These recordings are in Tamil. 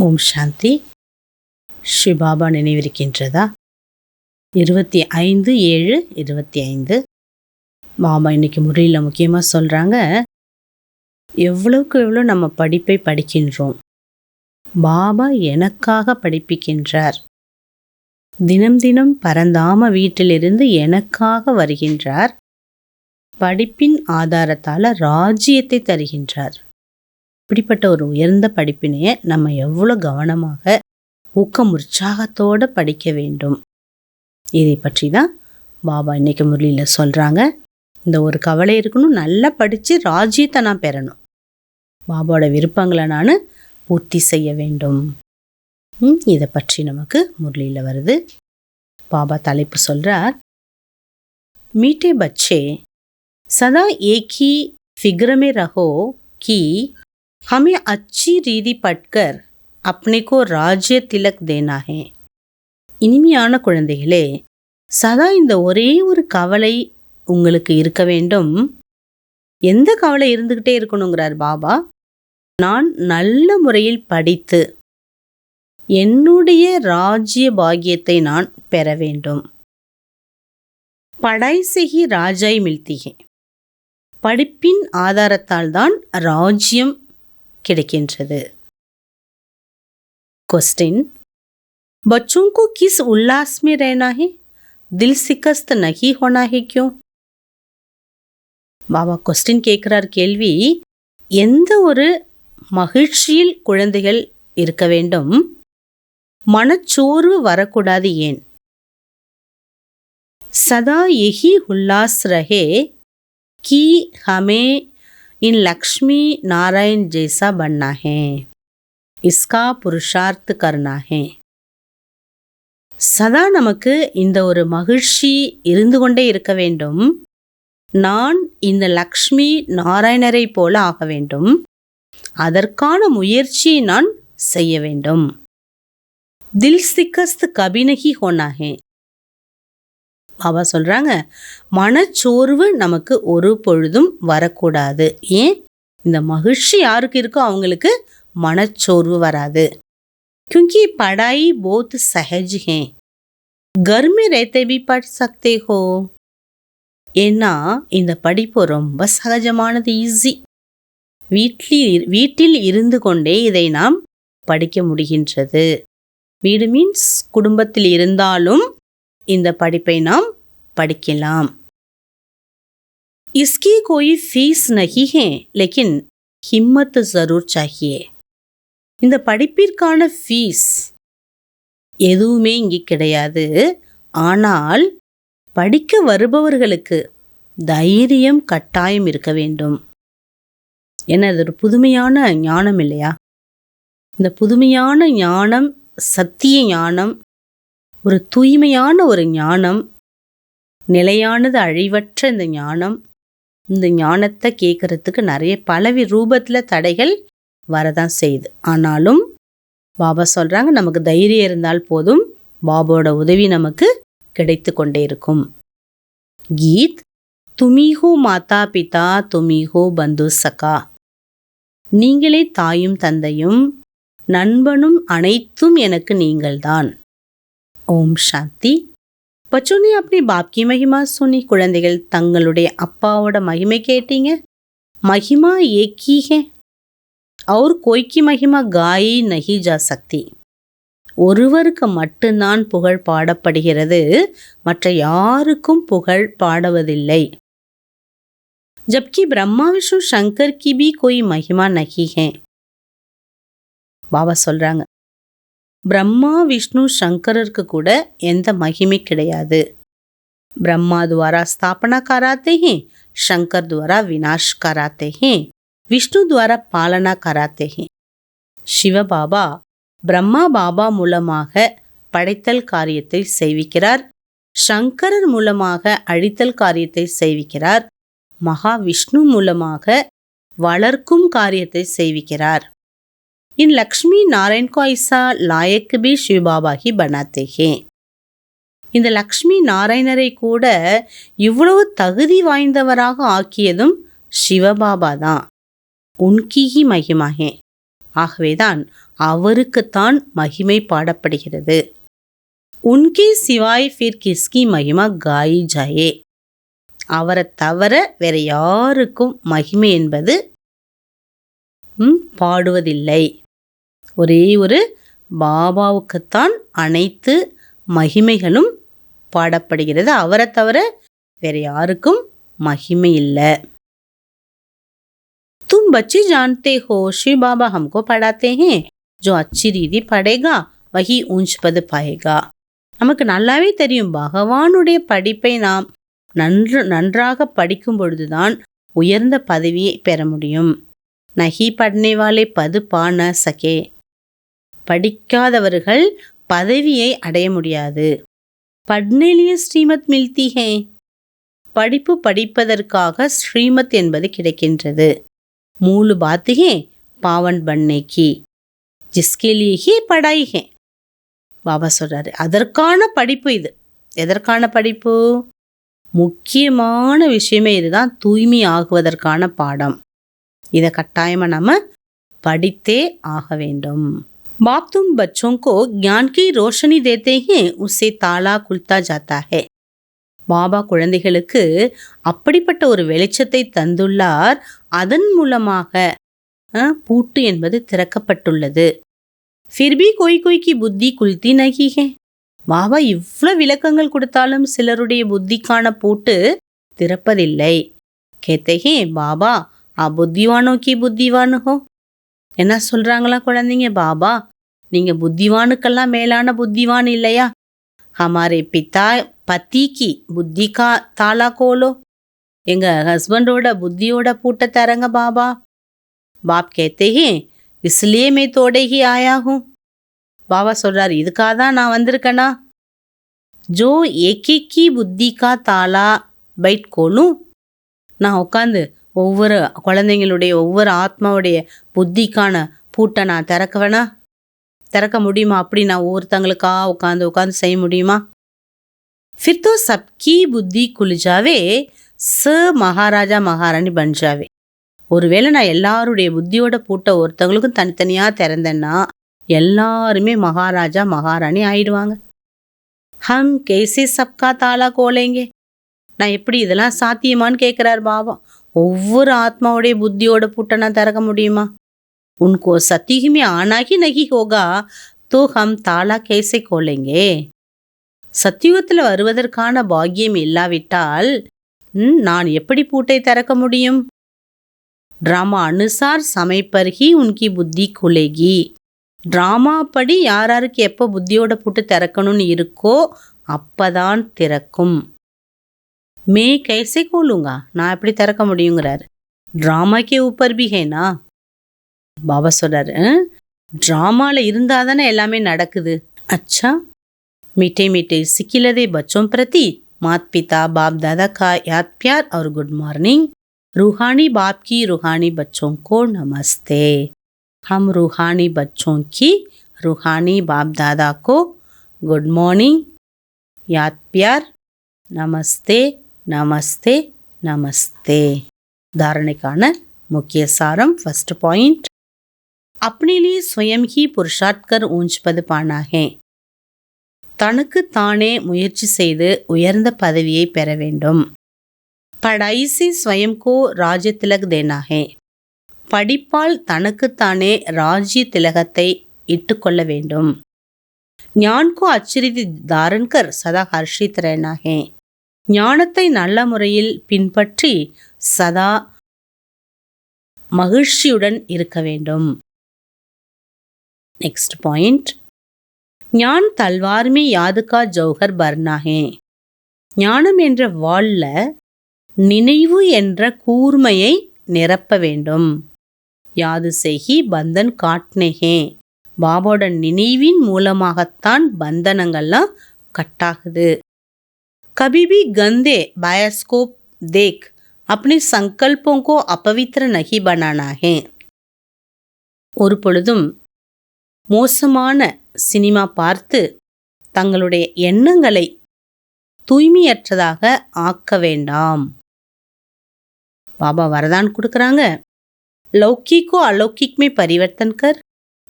ஓம் சாந்தி. சிவபாபா நினைவிருக்கின்றதா? 25/7/25 பாபா இன்னைக்கு முறையில் முக்கியமாக சொல்கிறாங்க, எவ்வளவுக்கு எவ்வளோ நம்ம படிப்பை படிக்கின்றோம். பாபா எனக்காக படிப்பிக்கின்றார். தினம் தினம் பரந்தாம வீட்டிலிருந்து எனக்காக வருகின்றார். படிப்பின் ஆதாரத்தால் ராஜ்யத்தை தருகின்றார். இப்படிப்பட்ட ஒரு உயர்ந்த படிப்பினையை நம்ம எவ்வளோ கவனமாக ஊக்கம் உற்சாகத்தோடு படிக்க வேண்டும். இதை பற்றி தான் பாபா இன்னைக்கு முரளியில் சொல்கிறாங்க. இந்த ஒரு கவலை இருக்கணும், நல்லா படித்து ராஜ்யத்தை நான் பெறணும். பாபாவோட விருப்பங்களை நான் பூர்த்தி செய்ய வேண்டும். இதை பற்றி நமக்கு முரளியில் வருது. பாபா தலைப்பு சொல்கிறார், மீட்டே பச்சே சதா ஏக் ही फिक्र में रहो कि हमें अच्छी रीति पढ़कर अपने को राज्य तिलक देना है. இனிமையான குழந்தைகளே, சதா இந்த ஒரே ஒரு கவலை உங்களுக்கு இருக்க வேண்டும். எந்த கவலை இருந்துக்கிட்டே இருக்கணுங்கிறார் பாபா? நான் நல்ல முறையில் படித்து என்னுடைய ராஜ்ய பாக்கியத்தை நான் பெற வேண்டும். படாய் செஹி ராஜாய் மில்திகே, படிப்பின் ஆதாரத்தால் தான் ராஜ்யம் கிடைக்கின்றது. क्वेश्चन, बच्चों को किस उल्लास में रहना है, दिल शिकस्त नहीं होना है क्यों? பாபா கொஸ்டின் கேட்குறார். கேள்வி, எந்த ஒரு மகிழ்ச்சியில் குழந்தைகள் இருக்க வேண்டும், மனச்சோர்வு வரக்கூடாது ஏன்? சதா यही उल्लास रहे कि हमें इन लक्ष्मी नारायण जैसा बनना है, इसका पुरुषार्थ करना है. சதா நமக்கு இந்த ஒரு மகிழ்ச்சி இருந்து கொண்டே இருக்க வேண்டும். நான் இந்த லக்ஷ்மி நாராயணரை போல ஆக வேண்டும். அதற்கான முயற்சியை நான் செய்ய வேண்டும். தில் சிக்கஸ்த் கபி நஹி ஹோனா ஹே. பாபா சொல்கிறாங்க, மனச்சோர்வு நமக்கு ஒரு பொழுதும் வரக்கூடாது. ஏன்? இந்த மகிழ்ச்சி யாருக்கு இருக்கோ அவங்களுக்கு மனச்சோர்வு வராது. क्योंकि पढ़ाई बहुत सहज है, घर में रहते भी पढ़ सकते हो. ஏன்னா இந்த படிப்பு ரொம்ப சகஜமானது, ஈஸி. வீட்டில் இருந்து கொண்டே இதை நாம் படிக்க முடிகின்றது. வீடு மீன்ஸ் குடும்பத்தில் இருந்தாலும் இந்த படிப்பை நாம் படிக்கலாம். इसकी कोई फीस नहीं है, लेकिन हिम्मत जरूर चाहिए. இந்த படிப்பிற்கான ஃபீஸ் எதுவுமே இங்கே கிடையாது. ஆனால் படிக்க வருபவர்களுக்கு தைரியம் கட்டாயம் இருக்க வேண்டும். ஏன்னா இது ஒரு புதுமையான ஞானம் இல்லையா? இந்த புதுமையான ஞானம் சத்திய ஞானம், ஒரு தூய்மையான ஒரு ஞானம், நிலையானது அழிவற்ற இந்த ஞானம். இந்த ஞானத்தை கேட்கறதுக்கு நிறைய பலவி ரூபத்தில் தடைகள் வரதான் செய்யுது. ஆனாலும் பாபா சொல்கிறாங்க, நமக்கு தைரியம் இருந்தால் போதும், பாபாவோட உதவி நமக்கு கிடைத்து கொண்டே இருக்கும். கீத், துமி ஹோ மாதா பிதா, துமி ஹோ பந்து சகா. நீங்களே தாயும் தந்தையும் நண்பனும் அனைத்தும் எனக்கு நீங்கள்தான். ஓம் சாந்தி. बच्चों ने अपने बाप की महिमा सुनी. குழந்தைகள் தங்களுடைய அப்பாவோட மகிமை கேட்டீங்க. महिमा एक ही है और कोई की महिमा गाई नहीं जा सकती. ஒருவருக்கு மட்டும்தான் புகழ் பாடப்படுகிறது, மற்ற யாருக்கும் புகழ் பாடுவதில்லை. जबकि ब्रह्मा विष्णु शंकर की भी कोई महिमा नहीं है. பாபா சொல்றாங்க, பிரம்மா விஷ்ணு சங்கரருக்கு கூட எந்த மகிமை கிடையாது. ब्रह्मा द्वारा स्थापना कराते हैं, शंकर द्वारा विनाश कराते हैं, விஷ்ணு द्वारा பாலனா कराते हैं. சிவபாபா பிரம்மா பாபா மூலமாக படைத்தல் காரியத்தை செய்விக்கிறார். சங்கரர் மூலமாக அழித்தல் காரியத்தை செய்விக்கிறார். மகாவிஷ்ணு மூலமாக வளர்க்கும் காரியத்தை செய்விக்கிறார். इन लक्ष्मी नारायण को ऐसा लायक भी शिव बाबा ही बनाते हैं. இந்த லக்ஷ்மி நாராயணரை கூட இவ்வளவு தகுதி வாய்ந்தவராக ஆக்கியதும் சிவபாபா தான். உன்கி ஹி மகிமா ஹே. ஆகவேதான் அவருக்குத்தான் மகிமை பாடப்படுகிறது. உன்கே சிவாய் ஃபிர் கிஸ்கி மகிமா காயி ஜாயே. அவரை தவிர வேற யாருக்கும் மகிமை என்பது பாடுவதில்லை. ஒரே ஒரு பாபாவுக்குத்தான் அனைத்து மகிமைகளும் பாடப்படுகிறது. அவரை தவிர வேற யாருக்கும் மகிமை இல்லை. तुम बच्चे जानते हो शिव बाबा हमको पढ़ाते हैं, जो अच्छी रीति पढ़ेगा वही ऊंच पद पाएगा. நமக்கு நல்லாவே தெரியும், பகவானுடைய படிப்பை நாம் நன்றாக படிக்கும் பொழுதுதான் உயர்ந்த பதவியை பெற முடியும். நஹி பட்னே வாலே பது பா ந சகே. படிக்காதவர்கள் பதவியை அடைய முடியாது. பட்னேலிய ஸ்ரீமத் மில்தி ஹே. படிப்பு படிப்பதற்காக ஸ்ரீமத் என்பது கிடைக்கின்றது. मूल बात है पावन बनने की, जिसके लिए ही पढ़ाई है. பாபா சொல்றாரு, அதற்கான படிப்பு இது. எதற்கான படிப்பு? முக்கியமான விஷயமே இதுதான், தூய்மை ஆகுவதற்கான பாடம். இதை கட்டாயமா நம்ம படித்தே ஆக வேண்டும். बाप तुम बच्चों को ज्ञान की रोशनी देते हैं, उससे ताला खुलता जाता है. பாபா குழந்தைகளுக்கு அப்படிப்பட்ட ஒரு வெளிச்சத்தை தந்துள்ளார். அதன் மூலமாக பூட்டு என்பது திறக்கப்பட்டுள்ளது. ஃபிர்பி கோய் கோய்க்கு புத்தி குல்தி நகி ஹே. பாபா இவ்வளோ விளக்கங்கள் கொடுத்தாலும் சிலருடைய புத்திக்கான பூட்டு திறப்பதில்லை. கேத்தே பாபா புத்திவானோக்கி புத்திவானுகோ. என்ன சொல்றாங்களா குழந்தைங்க? பாபா நீங்க புத்திவானுக்கெல்லாம் மேலான புத்திவான் இல்லையா? ஹமாரே பிதா பத்திக்கு புத்தி கா தாலா கோலோ. எங்க ஹஸ்பண்டோட புத்தியோட பூட்டை தரங்க பாபா. பாப் கேத்தே ஹே இஸ்லியே மே தோடே ஹி ஆயா ஹூம். பாபா சொல்றாரு, இதுக்காக தான் நான் வந்திருக்கேனா? ஜோ ஏகி புத்தி கா தாலா பைட் கோலும். நான் உட்காந்து ஒவ்வொரு குழந்தைங்களுடைய ஒவ்வொரு ஆத்மாவுடைய புத்திக்கான பூட்டை நான் திறக்க முடியுமா? அப்படி நான் ஒவ்வொருத்தங்களுக்கா உட்காந்து செய்ய முடியுமா? फिर तो सबकी புத்தி குளிஜாவே ச மகாராஜா மகாராணி பஞ்சாவே. ஒருவேளை நான் எல்லாருடைய புத்தியோட பூட்டை ஒருத்தவங்களுக்கும் தனித்தனியாக திறந்தேன்னா எல்லாருமே மகாராஜா மகாராணி ஆயிடுவாங்க. ஹம் கேசே சப்கா தாலா கோலேங்க. நான் எப்படி இதெல்லாம் சாத்தியமான்னு கேட்குறாரு பாபா. ஒவ்வொரு ஆத்மாவுடைய புத்தியோட பூட்டை நான் திறக்க முடியுமா? உன்கோ சத்தியுமே ஆனாகி நகி ஹோகா தோ ஹம் தாலா கேசே கோலேங்கே. சத்தியுகத்தில் வருவதற்கான பாக்கியம் இல்லாவிட்டால் நான் எப்படி பூட்டை திறக்க முடியும்? ட்ராமா அனுசார் சமைப்பர்ஹி உன்கி புத்தி குலேகி. ட்ராமா படி யாராருக்கு எப்போ புத்தியோட பூட்டு திறக்கணும்னு இருக்கோ அப்பதான் திறக்கும். மே கைசே கோலுங்க, நான் எப்படி திறக்க முடியுங்கிறாரு. ட்ராமாக்கே ஊப்பர் பி ஹேனா. பாபா சொல்றாரு, ட்ராமாவில் இருந்தால் தானே எல்லாமே நடக்குது. அச்சா, मीठे मीठे सिकिलदे बच्चों प्रति माता पिता बाप दादा का याद प्यार और गुड मॉर्निंग. रूहानी बाप की रूहानी बच्चों को नमस्ते. हम रूहानी बच्चों की रूहानी बाप दादा को गुड मॉर्निंग, याद प्यार, नमस्ते नमस्ते नमस्ते. धारणेकाன मुख्य सारम. फर्स्ट पॉइंट, अपने लिए स्वयं ही पुरुषार्थ कर ऊंच पद पाना है. தனக்கு தானே முயற்சி செய்து உயர்ந்த பதவியை பெற வேண்டும். படாய் से स्वयं को राज्य तिलक देना है. படிப்பால் தனக்குத்தானே ராஜ்ய திலகத்தை இட்டுக்கொள்ள வேண்டும். ஞான் को अच्छी रीति धारण कर सदा हर्षित रहना है. ஞானத்தை நல்ல முறையில் பின்பற்றி சதா மகிழ்ச்சியுடன் இருக்க வேண்டும். நெக்ஸ்ட் பாயிண்ட், ஞான் தல்வார் में याद का जौहर भरना है. ஞானம் என்ற வாள்ல நினைவு என்ற கூர்மையை நிரப்ப வேண்டும். யாது செஹி பந்தன் காட்னே ஹே. பாபாவோட நினைவின் மூலமாகத்தான் பந்தனங்கள்லாம் கட்டாகுது. कभी भी गंदे बायोस्कोप देख अपने संकल्पों को अपवित्र नहीं बनाना है. ஒரு பொழுதும் மோசமான சினிமா பார்த்து தங்களுடைய எண்ணங்களை தூய்மையற்றதாக ஆக்க வேண்டாம். பாபா வரதான் கொடுக்குறாங்க, लौकिक को अलौकिक में परिवर्तन कर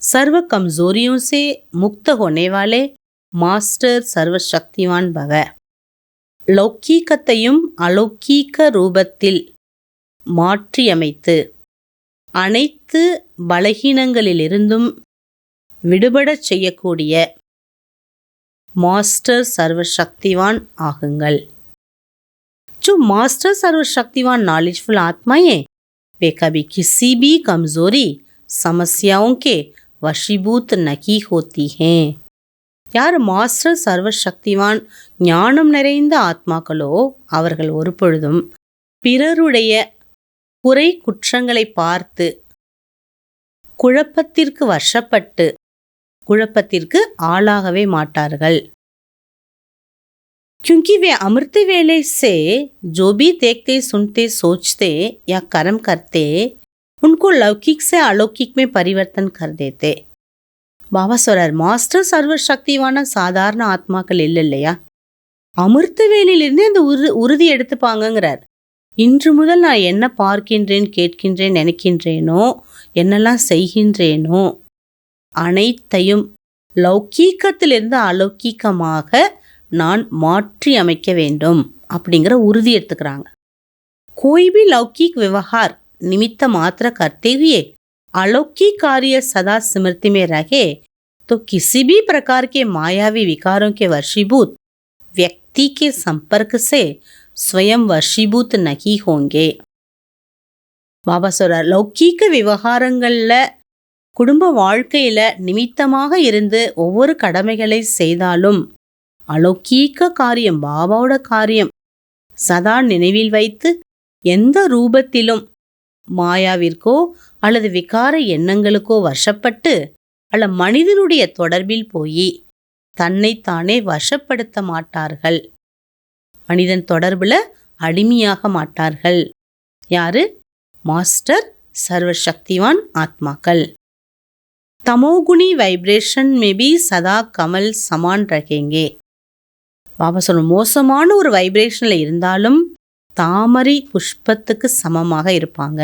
सर्व कमजोरियों से मुक्त होने वाले मास्टर सर्वशक्तिवान भव. லௌகீகத்தையும் அலௌகீக ரூபத்தில் மாற்றியமைத்து அனைத்து பலகீனங்களிலிருந்தும் விடுபடச் செய்யக்கூடிய மாஸ்டர் सर्वशक्तिवान ஆகுங்கள். जो मास्टर सर्वशक्तिवान नॉलेजफुल आत्माएं वे कभी किसी भी कमजोरी समस्याओं के वशीभूत नहीं होती हैं. யார் மாஸ்டர் சர்வசக்திவான் ஞானம் நிறைந்த ஆத்மாக்களோ அவர்கள் ஒரு பொழுதும் பிறருடைய குறை குற்றங்களை பார்த்து குழப்பத்திற்கு வசப்பட்டு குழப்பத்திற்கு ஆளாகவே மாட்டார்கள். क्योंकि वे अमृत वेले से जो भी देखते सुनते सोचते या कर्म करते उनको लौकिक से अलौकिक में परिवर्तन कर देते. பாபா சொல்றார், மாஸ்டர் சர்வசக்திவான சாதாரண ஆத்மாக்கள் இல்லையா, அமிர்த வேலையிலிருந்து அந்த உறுதி எடுத்துப்பாங்கங்கிறார். இன்று முதல் நான் என்ன பார்க்கின்றேன், கேட்கின்றேன், நினைக்கின்றேனோ, என்னெல்லாம் செய்கின்றேனோ அனைத்தையும் லௌகீகத்திலிருந்து அலௌகீகமாக நான் மாற்றி அமைக்க வேண்டும் அப்படிங்கிற உறுதி எடுத்துக்கிறாங்க. कोई भी लौकिक व्यवहार निमित्त मात्र करते हुए अलौकिक कार्य सदा स्मृति में रहे तो किसी भी प्रकार के मायावी विकारों के वशीभूत व्यक्ति के संपर्क से स्वयं वशीभूत नहीं होंगे. பாபா சொல்றார், லௌகீக விவகாரங்கள்ல குடும்ப வாழ்க்கையில நிமித்தமாக இருந்து ஒவ்வொரு கடமைகளை செய்தாலும் அலௌகீக காரியம், பாபாவோட காரியம் சதா நினைவில் வைத்து எந்த ரூபத்திலும் மாயாவிற்கோ அல்லது விகார எண்ணங்களுக்கோ வசப்பட்டு அல்ல மனிதனுடைய தொடர்பில் போய் தன்னைத்தானே வசப்படுத்த மாட்டார்கள். மனிதன் தொடர்புல அடிமையாக மாட்டார்கள். யாரு? மாஸ்டர் सर्वशक्तिवान आत्माक्கள். तमोगुणी वाइब्रेशन में भी सदा कमल समान रहेंगे. பாபா சொல்லும், மோசமான ஒரு வைப்ரேஷன்ல இருந்தாலும் தாமரை புஷ்பத்துக்கு சமமாக இருப்பாங்க.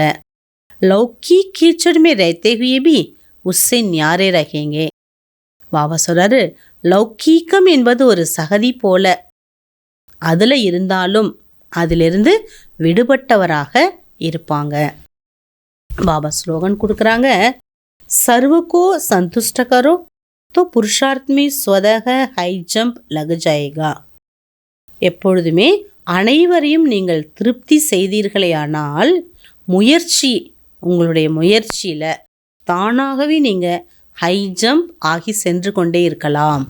लौकिक कीचड़ में रहते हुए भी उससे न्यारे रहेंगे. பாபா சொல்றாரு, லௌகீகம் என்பது ஒரு சகதி போல, அதுல இருந்தாலும் அதிலிருந்து விடுபட்டவராக இருப்பாங்க. பாபா ஸ்லோகன் கொடுக்குறாங்க, सर्व को संतुष्ट करो तो पुरुषार्थ में स्वतः हाई जंप लग जाएगा. எப்பொழுதுமே அனைவரையும் நீங்கள் திருப்தி செய்தீர்களேயானால் முயற்சி, உங்களுடைய முயற்சியில் தானாகவே நீங்கள் ஹை ஜம்ப் ஆகி சென்று கொண்டே இருக்கலாம்.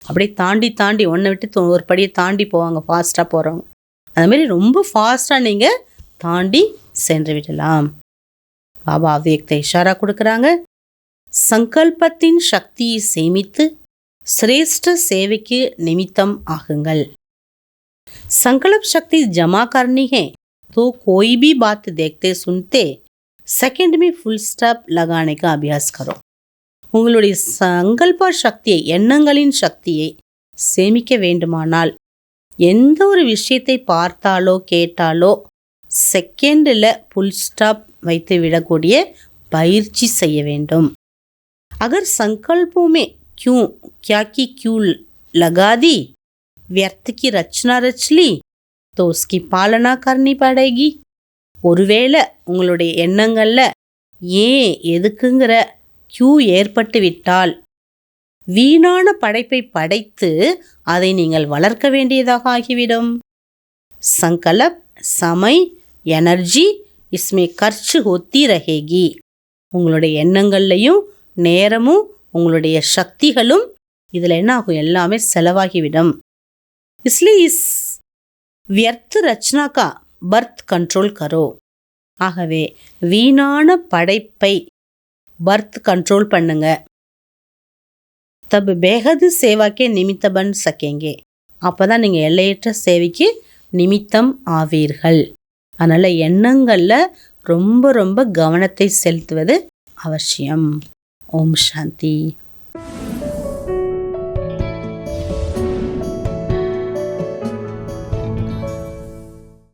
அப்படியே தாண்டி தாண்டி ஒன்றை விட்டு ஒரு படியை தாண்டி போவாங்க ஃபாஸ்ட்டாக போகிறவங்க, அதுமாரி ரொம்ப ஃபாஸ்ட்டாக நீங்கள் தாண்டி சென்று விடலாம். பாபா அவ்வியக்த இஷாரா கொடுக்குறாங்க, சங்கல்பத்தின் சக்தியை சேமித்து சிரேஷ்ட சேவைக்கு நிமித்தம் ஆகுங்கள். संकल्प शक्ति जमा करनी है तो कोई भी बात देखते सुनते सेकंड में फुल स्टॉप लगाने का अभ्यास करो. உங்களுடைய சங்கல்ப சக்தியை, எண்ணங்களின் சக்தியை சேமிக்க வேண்டுமானால் எந்த ஒரு விஷயத்தை பார்த்தாலோ கேட்டாலோ செகண்டில் ஃபுல் ஸ்டாப் வைத்து விடக்கூடிய பயிற்சி செய்ய வேண்டும். अगर संकल्पों में क्यों क्या की क्यों लगा दी, व्यर्थ की रचना रच ली तो उसकी पालना करनी पड़ेगी. ஒருவேளை உங்களுடைய எண்ணங்களில் ஏன் எதுக்குங்கிற கியூ ஏற்பட்டு விட்டால் வீணான படைப்பை படைத்து அதை நீங்கள் வளர்க்க வேண்டியதாக ஆகிவிடும். சங்கல்ப், சமய், எனர்ஜி इसमें खर्च होती रहेगी. உங்களுடைய எண்ணங்கள்லையும் நேரமும் உங்களுடைய சக்திகளும் இதில் என்ன ஆகும், எல்லாமே செலவாகிவிடும். इसलिए इस व्यर्थ रचना का बर्थ कंट्रोल करो. ஆகவே வீணான படைப்பை பர்த் கண்ட்ரோல் பண்ணுங்க. தப் பேகது சேவாக்கே நிமித்த பன் சக்கேங்கே. அப்போ தான் நீங்கள் எல்லையற்ற சேவைக்கு நிமித்தம் ஆவீர்கள். அதனால் எண்ணங்களில் ரொம்ப ரொம்ப கவனத்தை செலுத்துவது அவசியம். ஓம் சாந்தி.